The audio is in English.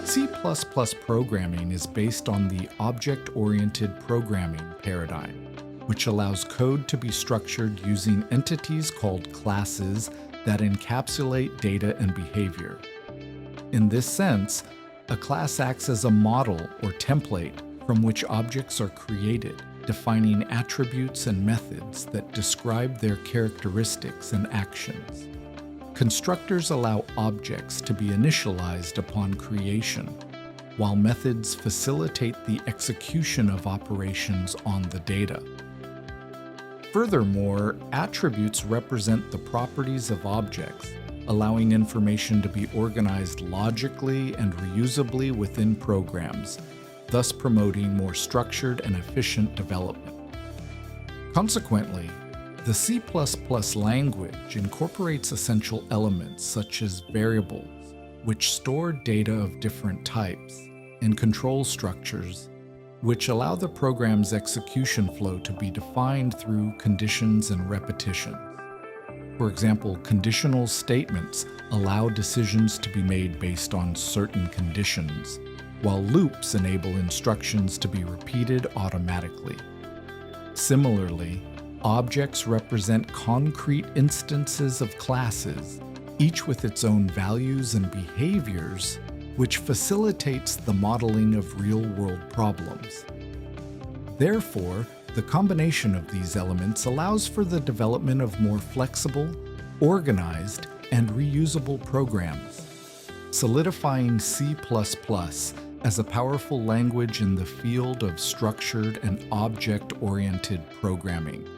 C++ programming is based on the object-oriented programming paradigm, which allows code to be structured using entities called classes that encapsulate data and behavior. In this sense, a class acts as a model or template from which objects are created, defining attributes and methods that describe their characteristics and actions. Constructors allow objects to be initialized upon creation, while methods facilitate the execution of operations on the data. Furthermore, attributes represent the properties of objects, allowing information to be organized logically and reusably within programs, thus promoting more structured and efficient development. Consequently, the C++ language incorporates essential elements such as variables, which store data of different types, and control structures, which allow the program's execution flow to be defined through conditions and repetitions. For example, conditional statements allow decisions to be made based on certain conditions, while loops enable instructions to be repeated automatically. Similarly, objects represent concrete instances of classes, each with its own values and behaviors, which facilitates the modeling of real-world problems. Therefore, the combination of these elements allows for the development of more flexible, organized, and reusable programs, solidifying C++ as a powerful language in the field of structured and object-oriented programming.